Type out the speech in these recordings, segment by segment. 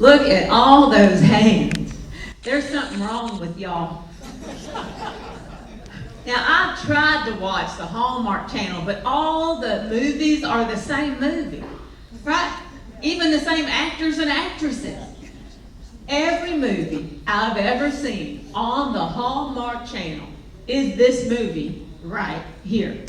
Look at all those hands. There's something wrong with y'all. Now, I've tried to watch the Hallmark Channel, but all the movies are the same movie, right? Even the same actors and actresses. Every movie I've ever seen on the Hallmark Channel is this movie right here.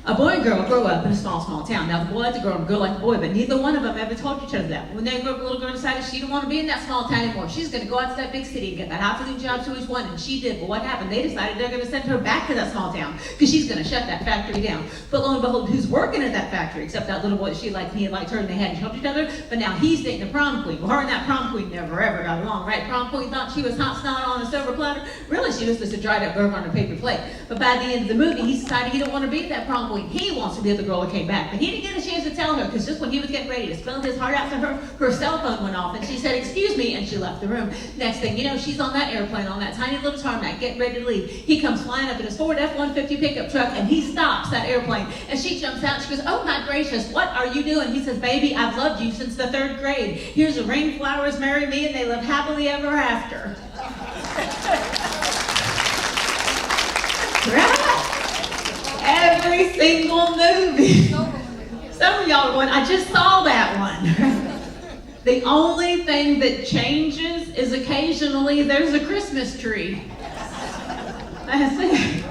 A boy and girl grow up in a small, small town. Now, the boy likes the girl and the girl likes the boy, but neither one of them ever told each other that. When they grew up, the little girl decided she didn't want to be in that small town anymore. She's going to go out to that big city and get that highfalutin job she always wanted, and she did. But what happened? They decided they're going to send her back to that small town because she's going to shut that factory down. But lo and behold, who's working at that factory? Except that little boy that she liked, and he had liked her, and they hadn't helped each other. But now he's dating the prom queen. Well, her and that prom queen never ever got along, right? Prom queen thought she was hot snot on a silver platter. Really, she was just a dried up burger on a paper plate. But by the end of the movie, he decided he don't want to be that prom queen. He wants to be the girl that came back. But he didn't get a chance to tell her, because just when he was getting ready to spill his heart out to her, her cell phone went off, and she said, "Excuse me," and she left the room. Next thing you know, she's on that airplane, on that tiny little tarmac, getting ready to leave. He comes flying up in his Ford F-150 pickup truck, and he stops that airplane. And she jumps out, and she goes, "Oh my gracious, what are you doing?" He says, "Baby, I've loved you since the 3rd grade. Here's a ring, flowers, marry me, and they live happily ever after." Right? Every single movie. Some of y'all are going, "I just saw that one." The only thing that changes is occasionally there's a Christmas tree. That's it.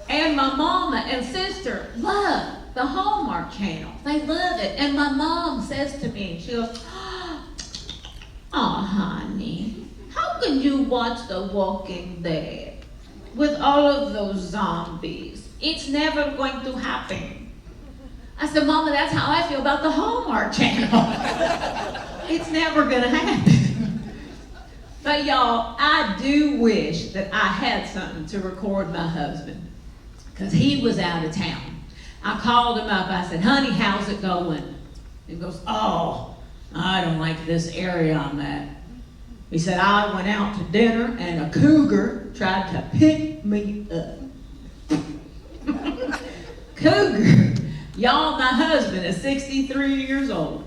And my mama and sister love the Hallmark Channel. They love it. And my mom says to me, she goes, "Oh, honey, how can you watch The Walking Dead with all of those zombies? It's never going to happen." I said, "Mama, that's how I feel about the Hallmark Channel." It's never going to happen. But y'all, I do wish that I had something to record my husband, because he was out of town. I called him up. I said, "Honey, how's it going?" He goes, "Oh, I don't like this area I'm at." He said, "I went out to dinner and a cougar tried to pick me up." Cougar. Y'all, my husband is 63 years old.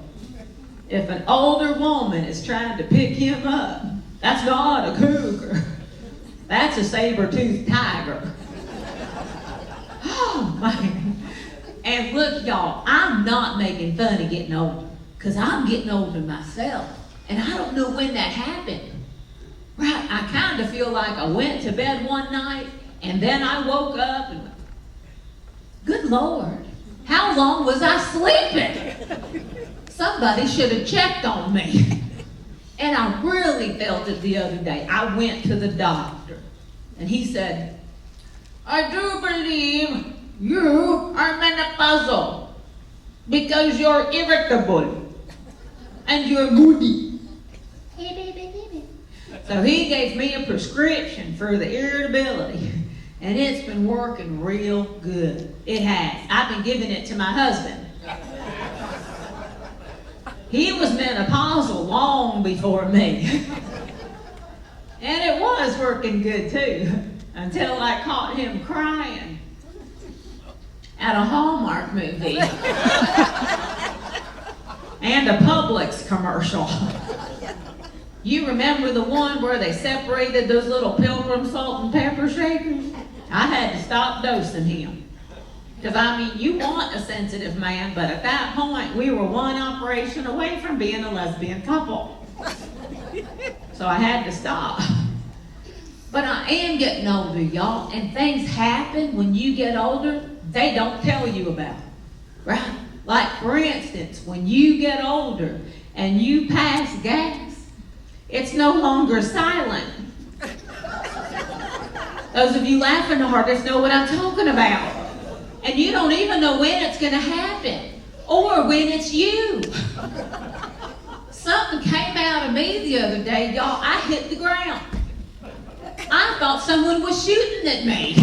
If an older woman is trying to pick him up, that's not a cougar. That's a saber-toothed tiger. Oh, my. And look, y'all, I'm not making fun of getting older, because I'm getting older myself. And I don't know when that happened. Right, I kind of feel like I went to bed one night, and then I woke up and went, "Good Lord, how long was I sleeping? Somebody should have checked on me." And I really felt it the other day. I went to the doctor, and he said, "I do believe you are menopausal because you're irritable and you're moody." So he gave me a prescription for the irritability, and it's been working real good. It has. I've been giving it to my husband. He was menopausal long before me. And it was working good too, until I caught him crying at a Hallmark movie and a Publix commercial. You remember the one where they separated those little Pilgrim salt and pepper shakers? I had to stop dosing him. Because, I mean, you want a sensitive man, but at that point, we were one operation away from being a lesbian couple. So I had to stop. But I am getting older, y'all, and things happen when you get older they don't tell you about, right? Like, for instance, when you get older and you pass gas, it's no longer silent. Those of you laughing the hardest know what I'm talking about. And you don't even know when it's going to happen or when it's you. Something came out of me the other day, y'all. I hit the ground. I thought someone was shooting at me.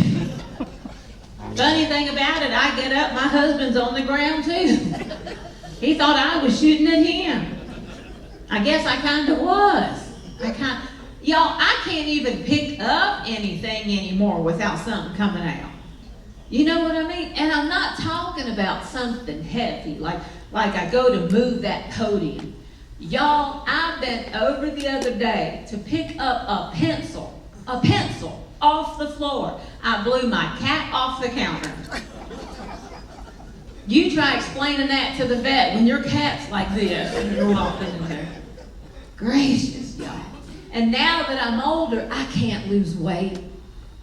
Funny thing about it, I get up, my husband's on the ground too. He thought I was shooting at him. I guess I kind of was. Y'all, I can't even pick up anything anymore without something coming out. You know what I mean? And I'm not talking about something heavy, like like I go to move that podium. Y'all, I bent over the other day to pick up a pencil off the floor. I blew my cat off the counter. You try explaining that to the vet when your cat's like this and you're walking in there. Gracious, y'all. And now that I'm older, I can't lose weight.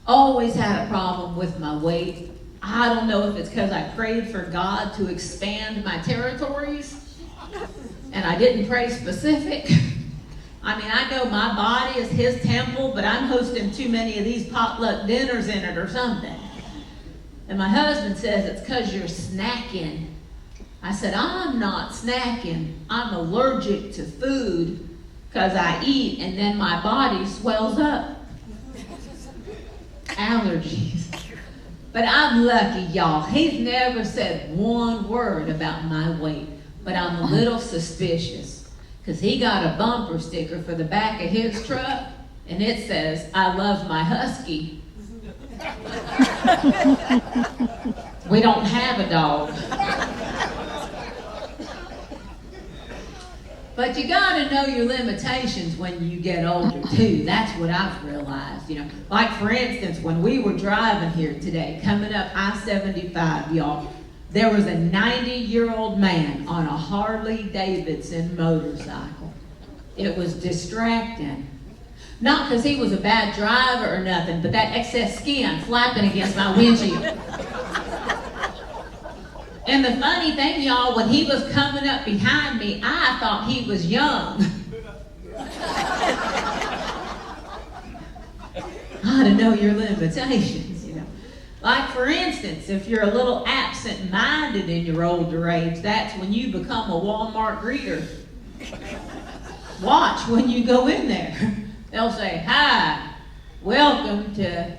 Always had a problem with my weight. I don't know if it's because I prayed for God to expand my territories and I didn't pray specific. I mean, I know my body is his temple, but I'm hosting too many of these potluck dinners in it or something. And my husband says it's because you're snacking. I said, I'm not snacking. I'm allergic to food because I eat and then my body swells up. Allergies. But I'm lucky, y'all. He's never said one word about my weight. But I'm a little suspicious because he got a bumper sticker for the back of his truck and it says, I love my husky. We don't have a dog. But you gotta know your limitations when you get older too. That's what I've realized, Like for instance, when we were driving here today, coming up I-75, y'all, there was a 90-year-old man on a Harley Davidson motorcycle. It was distracting. Not because he was a bad driver or nothing, but that excess skin flapping against my windshield. And the funny thing, y'all, when he was coming up behind me, I thought he was young. How to know your limitations, Like for instance, if you're a little absent-minded in your older age, that's when you become a Walmart greeter. Watch when you go in there. They'll say, hi, welcome to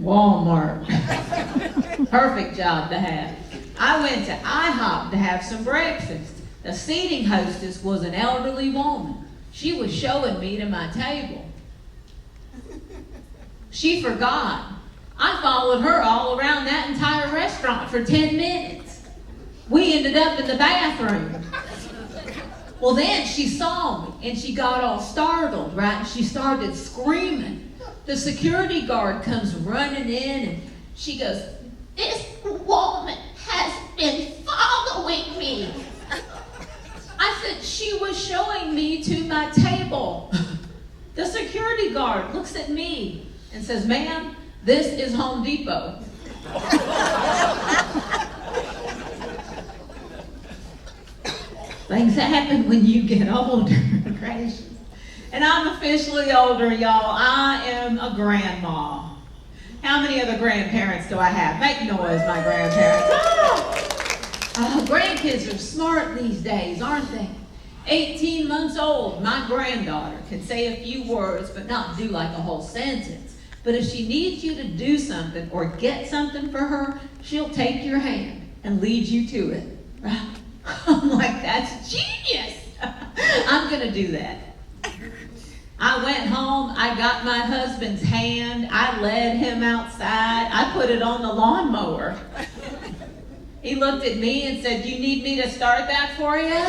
Walmart. Perfect job to have. I went to IHOP to have some breakfast. The seating hostess was an elderly woman. She was showing me to my table. She forgot. I followed her all around that entire restaurant for 10 minutes. We ended up in the bathroom. Well, then she saw me and she got all startled, right? And she started screaming. The security guard comes running in and she goes, this woman has been following me. I said, she was showing me to my table. The security guard looks at me and says, ma'am, this is Home Depot. Things happen when you get older. Gracious. And I'm officially older, y'all. I am a grandma. How many other grandparents do I have? Make noise, my grandparents. Grandkids are smart these days, aren't they? 18 months old, my granddaughter can say a few words, but not do like a whole sentence. But if she needs you to do something or get something for her, she'll take your hand and lead you to it. Right? I'm like, that's genius. I'm going to do that. I went home, I got my husband's hand, I led him outside, I put it on the lawnmower. He looked at me and said, you need me to start that for you?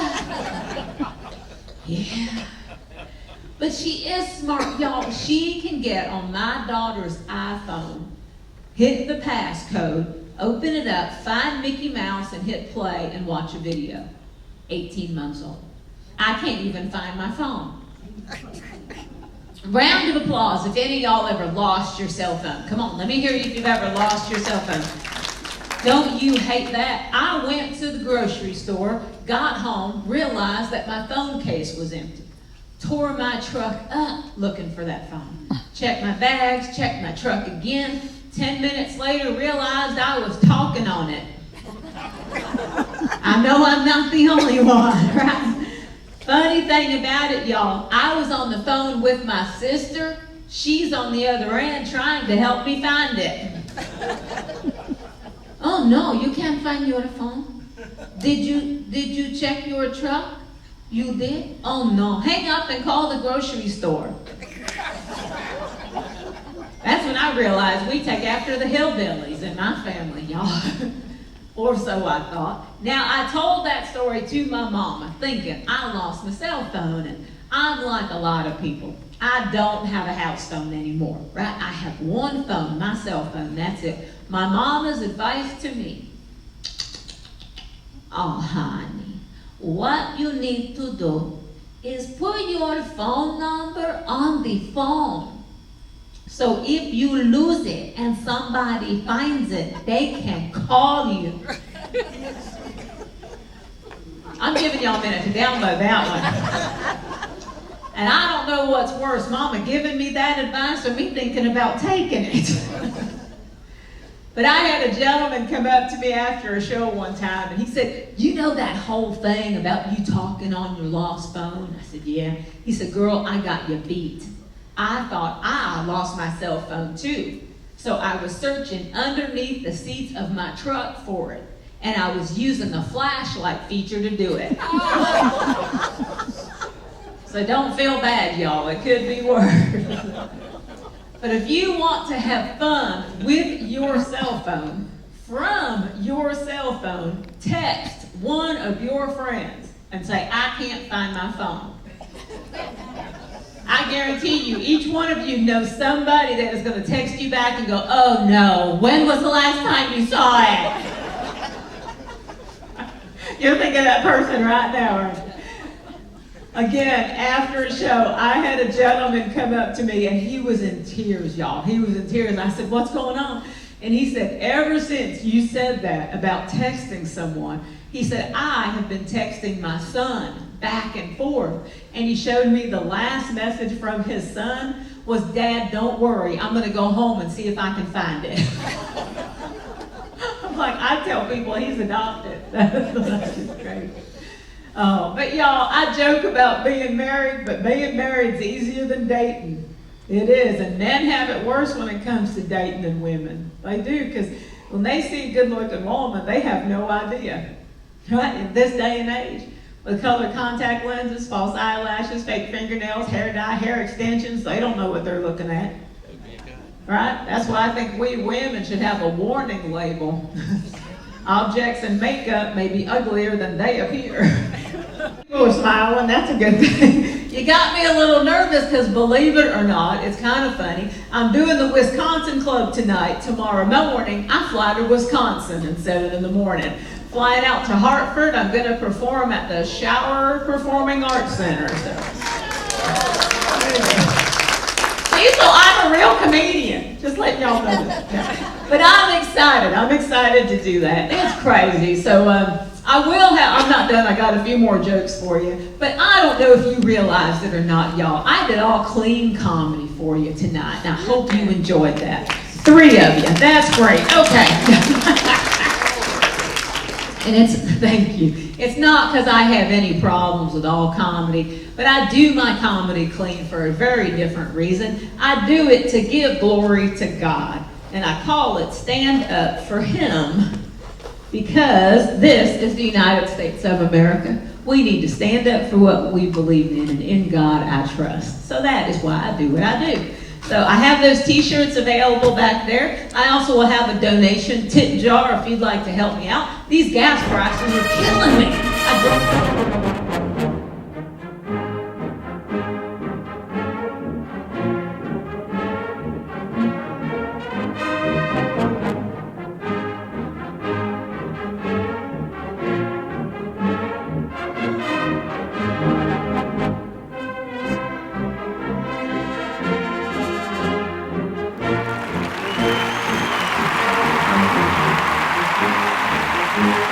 Yeah. But she is smart, y'all. She can get on my daughter's iPhone, hit the passcode, open it up, find Mickey Mouse and hit play and watch a video. 18 months old. I can't even find my phone. Round of applause if any of y'all ever lost your cell phone. Come on, let me hear you if you've ever lost your cell phone. Don't you hate that? I went to the grocery store, got home, realized that my phone case was empty. Tore my truck up looking for that phone. Checked my bags, checked my truck again. 10 minutes later, realized I was talking on it. I know I'm not the only one, right? Funny thing about it, y'all, I was on the phone with my sister. She's on the other end trying to help me find it. Oh no, you can't find your phone? Did you check your truck? You did? Oh no, hang up and call the grocery store. I realized we take after the hillbillies in my family, y'all. Or so I thought. Now, I told that story to my mama, thinking I lost my cell phone, and I'm like a lot of people. I don't have a house phone anymore, right? I have one phone, my cell phone, that's it. My mama's advice to me, oh, honey, what you need to do is put your phone number on the phone. So if you lose it and somebody finds it, they can call you. I'm giving y'all a minute to download that one. And I don't know what's worse, Mama giving me that advice or me thinking about taking it. But I had a gentleman come up to me after a show one time, and he said, you know that whole thing about you talking on your lost phone? I said, yeah. He said, girl, I got you beat. I thought I lost my cell phone too. So I was searching underneath the seats of my truck for it. And I was using the flashlight feature to do it. So don't feel bad, y'all. It could be worse. But if you want to have fun with your cell phone, from your cell phone, text one of your friends and say, I can't find my phone. I guarantee you, each one of you knows somebody that is going to text you back and go, oh no, when was the last time you saw it? You're thinking of that person right now, aren't you? Again, after a show, I had a gentleman come up to me and he was in tears, y'all. He was in tears. I said, what's going on? And he said, ever since you said that about texting someone, he said, I have been texting my son back and forth. And he showed me the last message from his son was, Dad, don't worry. I'm going to go home and see if I can find it. I'm like, I tell people he's adopted. That's just crazy. But y'all, I joke about being married, but being married is easier than dating. It is. And men have it worse when it comes to dating than women. They do, because when they see a good-looking woman, they have no idea. Right? In this day and age, with colored contact lenses, false eyelashes, fake fingernails, hair dye, hair extensions, they don't know what they're looking at. Right? That's why I think we women should have a warning label. Objects in makeup may be uglier than they appear. People are smiling, that's a good thing. You got me a little nervous because, believe it or not, it's kind of funny. I'm doing the Wisconsin Club tonight. Tomorrow morning, I fly to Wisconsin at 7 in the morning. Flying out to Hartford, I'm going to perform at the Shower Performing Arts Center. See, so I'm a real comedian. Just letting y'all know that. But I'm excited. I'm excited to do that. It's crazy. So I will have, I'm not done. I got a few more jokes for you. But I don't know if you realized it or not, y'all. I did all clean comedy for you tonight. And I hope you enjoyed that. 3 of you. That's great. Okay. And thank you. It's not because I have any problems with all comedy, but I do my comedy clean for a very different reason. I do it to give glory to God, and I call it Stand Up for Him, because this is the United States of America. We need to stand up for what we believe in, and in God I trust. So that is why I do what I do. So I have those t-shirts available back there. I also will have a donation tip jar if you'd like to help me out. These gas prices are killing me. Thank you.